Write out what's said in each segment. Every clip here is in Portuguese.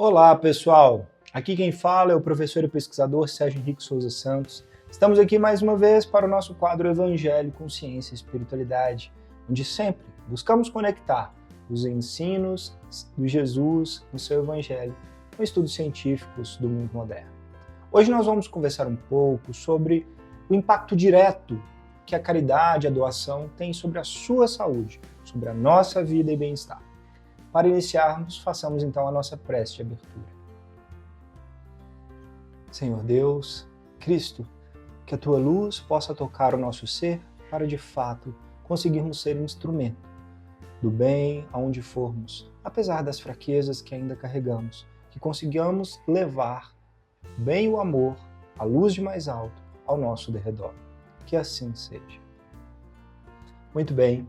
Olá, pessoal! Aqui quem fala é o professor e pesquisador Sérgio Henrique Souza Santos. Estamos aqui mais uma vez para o nosso quadro Evangelho com Ciência e Espiritualidade, onde sempre buscamos conectar os ensinos de Jesus no seu Evangelho com estudos científicos do mundo moderno. Hoje nós vamos conversar um pouco sobre o impacto direto que a caridade, a doação tem sobre a sua saúde, sobre a nossa vida e bem-estar. Para iniciarmos, façamos então a nossa prece de abertura. Senhor Deus, Cristo, que a Tua luz possa tocar o nosso ser para de fato conseguirmos ser instrumento do bem aonde formos, apesar das fraquezas que ainda carregamos, que consigamos levar bem o amor, a luz de mais alto, ao nosso derredor. Que assim seja. Muito bem.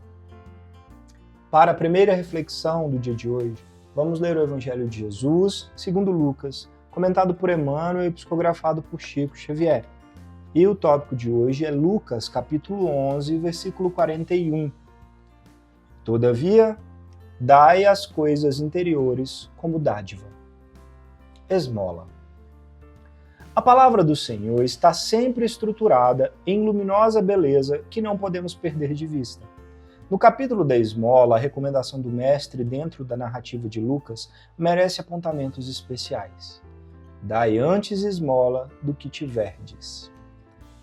Para a primeira reflexão do dia de hoje, vamos ler o Evangelho de Jesus, segundo Lucas, comentado por Emmanuel e psicografado por Chico Xavier. E o tópico de hoje é Lucas, capítulo 11, versículo 41. Todavia, dai as coisas interiores como dádiva. Esmola. A palavra do Senhor está sempre estruturada em luminosa beleza que não podemos perder de vista. No capítulo da esmola, a recomendação do mestre dentro da narrativa de Lucas merece apontamentos especiais. Dai antes esmola do que tiverdes.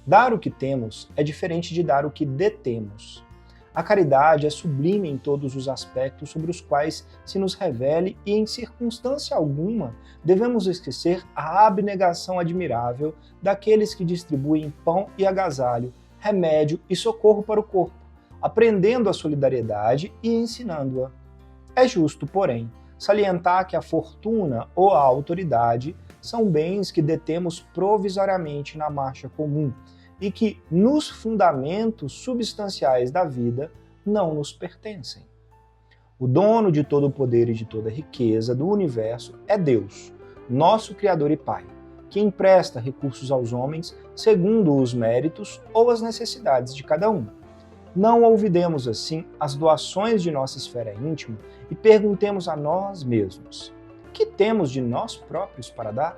Dar o que temos é diferente de dar o que detemos. A caridade é sublime em todos os aspectos sobre os quais se nos revele e em circunstância alguma devemos esquecer a abnegação admirável daqueles que distribuem pão e agasalho, remédio e socorro para o corpo, aprendendo a solidariedade e ensinando-a. É justo, porém, salientar que a fortuna ou a autoridade são bens que detemos provisoriamente na marcha comum e que, nos fundamentos substanciais da vida, não nos pertencem. O dono de todo o poder e de toda a riqueza do universo é Deus, nosso Criador e Pai, que empresta recursos aos homens segundo os méritos ou as necessidades de cada um. Não olvidemos, assim, as doações de nossa esfera íntima e perguntemos a nós mesmos: que temos de nós próprios para dar?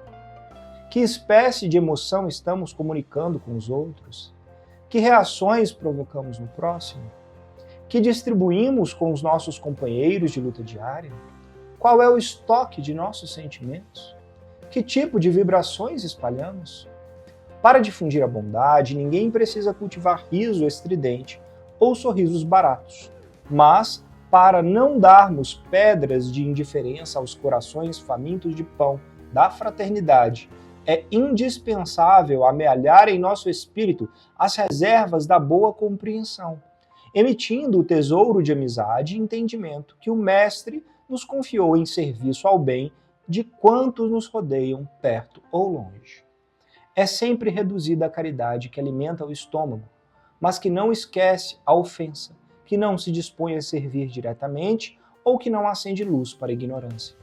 Que espécie de emoção estamos comunicando com os outros? Que reações provocamos no próximo? Que distribuímos com os nossos companheiros de luta diária? Qual é o estoque de nossos sentimentos? Que tipo de vibrações espalhamos? Para difundir a bondade, ninguém precisa cultivar riso estridente ou sorrisos baratos, mas para não darmos pedras de indiferença aos corações famintos de pão da fraternidade, é indispensável amealhar em nosso espírito as reservas da boa compreensão, emitindo o tesouro de amizade e entendimento que o Mestre nos confiou em serviço ao bem de quantos nos rodeiam perto ou longe. É sempre reduzida a caridade que alimenta o estômago, mas que não esquece a ofensa, que não se dispõe a servir diretamente ou que não acende luz para a ignorância.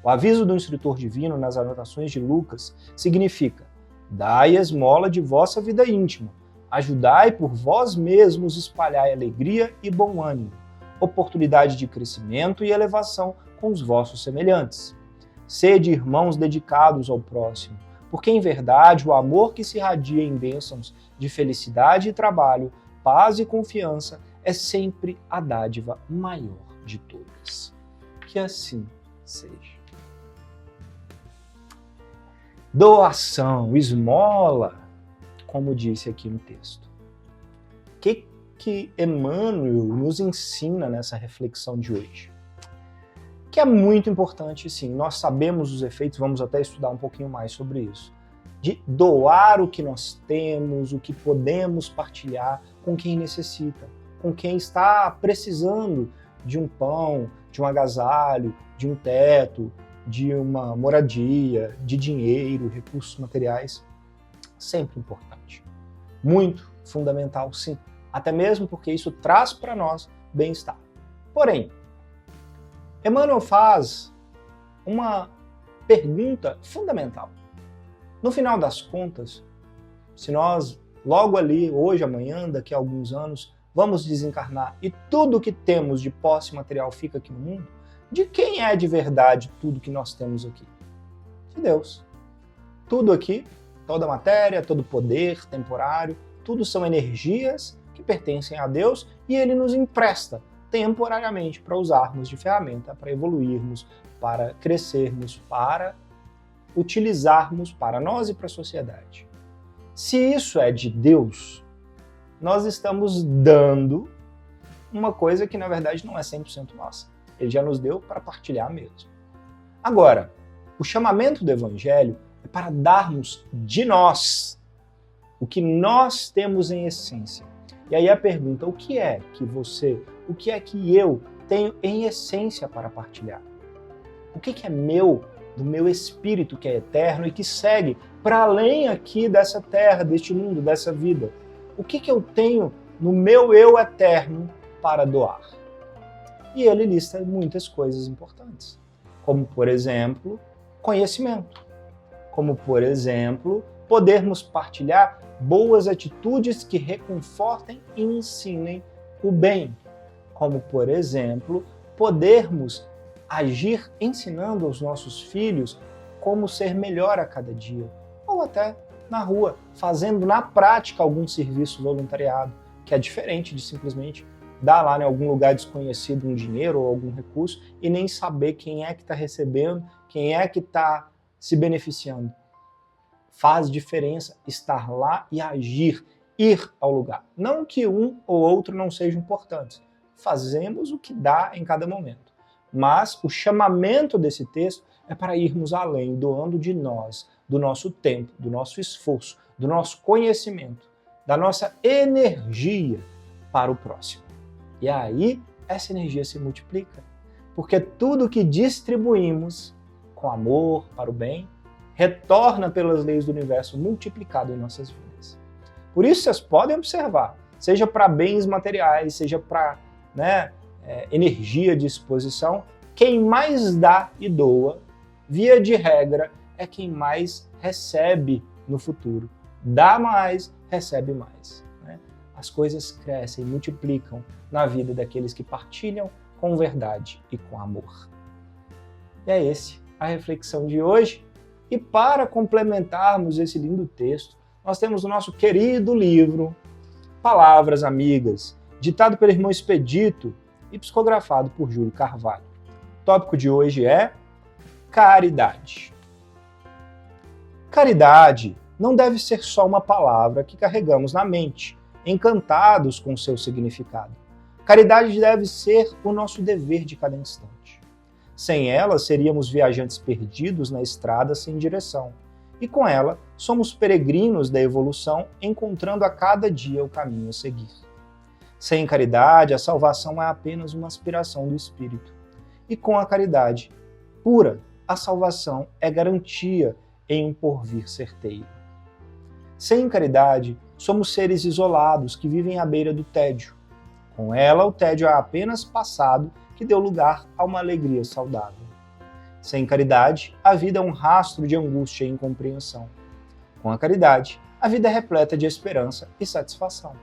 O aviso do instrutor divino nas anotações de Lucas significa: dai esmola de vossa vida íntima, ajudai por vós mesmos espalhai alegria e bom ânimo, oportunidade de crescimento e elevação com os vossos semelhantes. Sede irmãos dedicados ao próximo, porque em verdade o amor que se irradia em bênçãos de felicidade e trabalho, paz e confiança é sempre a dádiva maior de todas. Que assim seja. Doação, esmola, como disse aqui no texto. O que Emmanuel nos ensina nessa reflexão de hoje? Que é muito importante, sim, nós sabemos os efeitos, vamos até estudar um pouquinho mais sobre isso, de doar o que nós temos, o que podemos partilhar com quem necessita, com quem está precisando de um pão, de um agasalho, de um teto, de uma moradia, de dinheiro, recursos materiais. Sempre importante. Muito fundamental, sim. Até mesmo porque isso traz para nós bem-estar. Porém, Emmanuel faz uma pergunta fundamental. No final das contas, se nós logo ali, hoje, amanhã, daqui a alguns anos, vamos desencarnar e tudo que temos de posse material fica aqui no mundo, De quem é de verdade tudo que nós temos aqui? De Deus. Tudo aqui, toda matéria, todo poder temporário, tudo são energias que pertencem a Deus e Ele nos empresta temporariamente para usarmos de ferramenta, para evoluirmos, para crescermos, para utilizarmos para nós e para a sociedade. Se isso é de Deus, nós estamos dando uma coisa que na verdade não é 100% nossa. Ele já nos deu para partilhar mesmo. Agora, o chamamento do Evangelho é para darmos de nós o que nós temos em essência. E aí a pergunta, o que é que eu tenho em essência para partilhar? O que é meu, do meu espírito que é eterno e que segue para além aqui dessa terra, deste mundo, dessa vida? O que eu tenho no meu eu eterno para doar? E ele lista muitas coisas importantes, como, por exemplo, conhecimento. Como, por exemplo, podermos partilhar boas atitudes que reconfortem e ensinem o bem. Como, por exemplo, podermos agir ensinando aos nossos filhos como ser melhor a cada dia. Ou até na rua, fazendo na prática algum serviço voluntariado, que é diferente de simplesmente dar lá em algum lugar desconhecido um dinheiro ou algum recurso e nem saber quem é que está recebendo, quem é que está se beneficiando. Faz diferença estar lá e agir, ir ao lugar. Não que um ou outro não sejam importantes. Fazemos o que dá em cada momento. Mas o chamamento desse texto é para irmos além, doando de nós, do nosso tempo, do nosso esforço, do nosso conhecimento, da nossa energia para o próximo. E aí, essa energia se multiplica. Porque tudo que distribuímos com amor para o bem, retorna pelas leis do universo multiplicado em nossas vidas. Por isso, vocês podem observar, seja para bens materiais, seja para energia de exposição, quem mais dá e doa, via de regra, é quem mais recebe no futuro. Dá mais, recebe mais. As coisas crescem, multiplicam na vida daqueles que partilham com verdade e com amor. E é esse a reflexão de hoje. E para complementarmos esse lindo texto, nós temos o nosso querido livro Palavras Amigas, ditado pelo irmão Expedito e psicografado por Júlio Carvalho. O tópico de hoje é caridade. Caridade não deve ser só uma palavra que carregamos na mente, encantados com seu significado. Caridade deve ser o nosso dever de cada instante. Sem ela, seríamos viajantes perdidos na estrada sem direção. E com ela, somos peregrinos da evolução, encontrando a cada dia o caminho a seguir. Sem caridade, a salvação é apenas uma aspiração do espírito. E com a caridade pura, a salvação é garantia em um porvir certeiro. Sem caridade, somos seres isolados que vivem à beira do tédio. Com ela, o tédio é apenas passado que deu lugar a uma alegria saudável. Sem caridade, a vida é um rastro de angústia e incompreensão. Com a caridade, a vida é repleta de esperança e satisfação.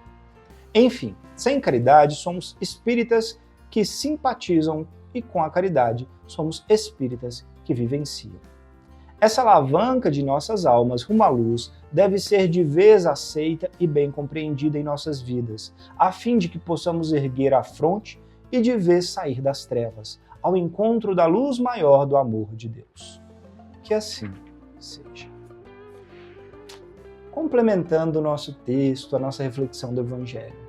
Enfim, sem caridade, somos espíritas que simpatizam e com a caridade, somos espíritas que vivenciam. Essa alavanca de nossas almas rumo à luz deve ser de vez aceita e bem compreendida em nossas vidas, a fim de que possamos erguer a fronte e de vez sair das trevas, ao encontro da luz maior do amor de Deus. Que assim seja. Complementando o nosso texto, a nossa reflexão do Evangelho,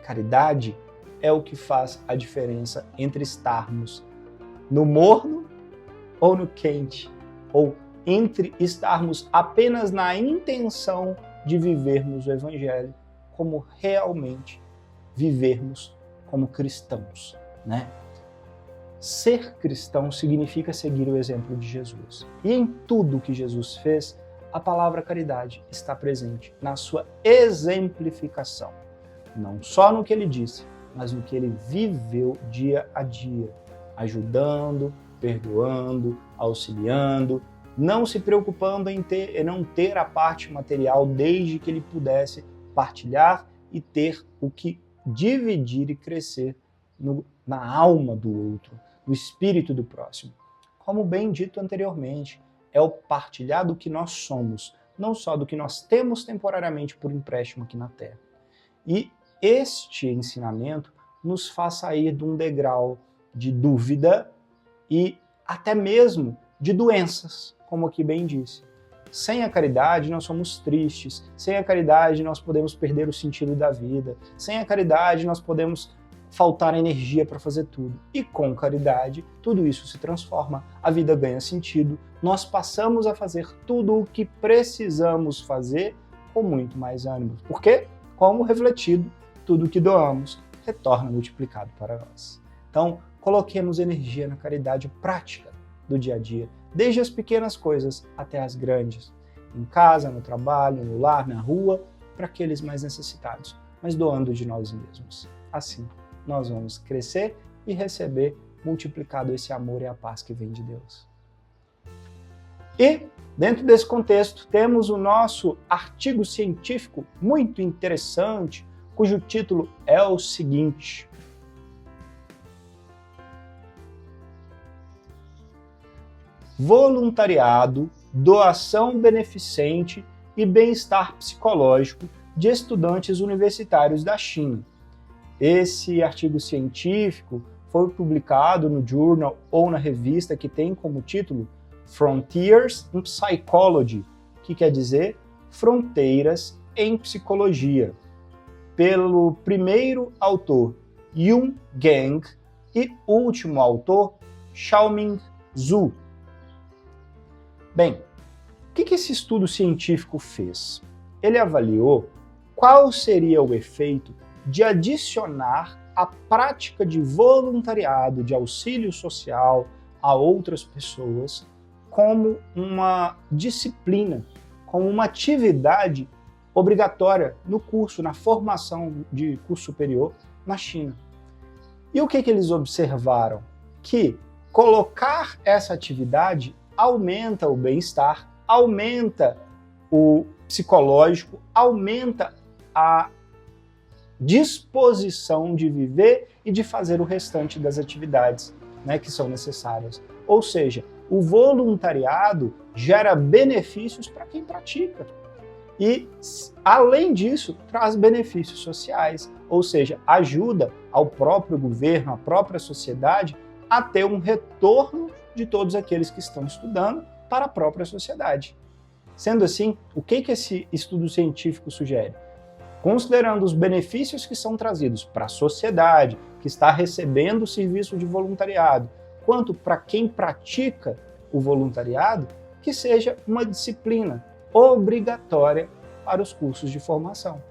caridade é o que faz a diferença entre estarmos no morno ou no quente, ou entre estarmos apenas na intenção de vivermos o Evangelho, como realmente vivermos como cristãos, Ser cristão significa seguir o exemplo de Jesus. E em tudo que Jesus fez, a palavra caridade está presente na sua exemplificação. Não só no que ele disse, mas no que ele viveu dia a dia, ajudando, perdoando, auxiliando, não se preocupando em não ter a parte material desde que ele pudesse partilhar e ter o que dividir e crescer na alma do outro, no espírito do próximo. Como bem dito anteriormente, é o partilhar do que nós somos, não só do que nós temos temporariamente por empréstimo aqui na Terra. E este ensinamento nos faz sair de um degrau de dúvida e até mesmo de doenças, como aqui bem disse. Sem a caridade nós somos tristes, sem a caridade nós podemos perder o sentido da vida, sem a caridade nós podemos faltar energia para fazer tudo. E com caridade, tudo isso se transforma, a vida ganha sentido, nós passamos a fazer tudo o que precisamos fazer com muito mais ânimo. Por quê? Como refletido, tudo o que doamos retorna multiplicado para nós. Então, coloquemos energia na caridade prática do dia a dia, desde as pequenas coisas até as grandes, em casa, no trabalho, no lar, na rua, para aqueles mais necessitados, mas doando de nós mesmos. Assim, nós vamos crescer e receber multiplicado esse amor e a paz que vem de Deus. E, dentro desse contexto, temos o nosso artigo científico muito interessante, cujo título é o seguinte: Voluntariado, doação beneficente e bem-estar psicológico de estudantes universitários da China. Esse artigo científico foi publicado no journal ou na revista que tem como título Frontiers in Psychology, que quer dizer Fronteiras em Psicologia, pelo primeiro autor Yun Geng e último autor Xiaoming Zhu. Bem, o que esse estudo científico fez? Ele avaliou qual seria o efeito de adicionar a prática de voluntariado, de auxílio social a outras pessoas como uma disciplina, como uma atividade obrigatória no curso, na formação de curso superior na China. E o que eles observaram? Que colocar essa atividade aumenta o bem-estar, aumenta o psicológico, aumenta a disposição de viver e de fazer o restante das atividades, né, que são necessárias. Ou seja, o voluntariado gera benefícios para quem pratica. E, além disso, traz benefícios sociais, ou seja, ajuda ao próprio governo, à própria sociedade, a ter um retorno de todos aqueles que estão estudando para a própria sociedade. Sendo assim, o que esse estudo científico sugere? Considerando os benefícios que são trazidos para a sociedade, que está recebendo o serviço de voluntariado, quanto para quem pratica o voluntariado, que seja uma disciplina obrigatória para os cursos de formação.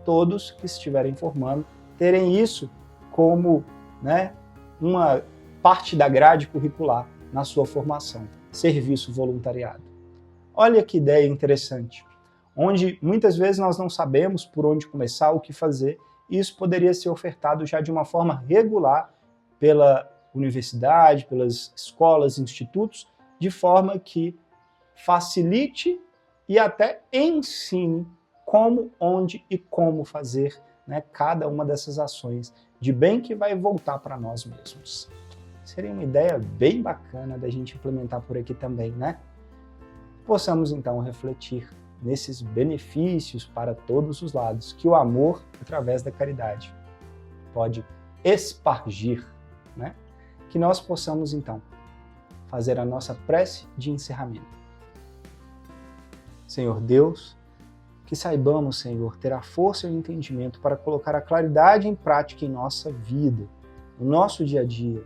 Todos que estiverem formando terem isso como, né, uma parte da grade curricular na sua formação, serviço voluntariado. Olha que ideia interessante, onde muitas vezes nós não sabemos por onde começar, o que fazer, e isso poderia ser ofertado já de uma forma regular pela universidade, pelas escolas, institutos, de forma que facilite e até ensine como, onde e como fazer, né, cada uma dessas ações de bem que vai voltar para nós mesmos. Seria uma ideia bem bacana da gente implementar por aqui também, né? Possamos então refletir nesses benefícios para todos os lados que o amor, através da caridade, pode espargir, né? Que nós possamos então fazer a nossa prece de encerramento. Senhor Deus, que saibamos, Senhor, ter a força e o entendimento para colocar a claridade em prática em nossa vida, no nosso dia a dia,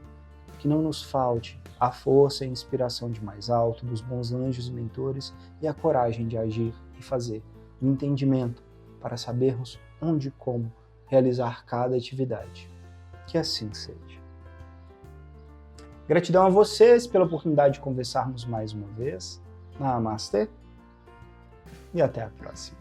que não nos falte a força e a inspiração de mais alto, dos bons anjos e mentores, e a coragem de agir e fazer, e o entendimento para sabermos onde e como realizar cada atividade. Que assim seja. Gratidão a vocês pela oportunidade de conversarmos mais uma vez. Namastê e até a próxima.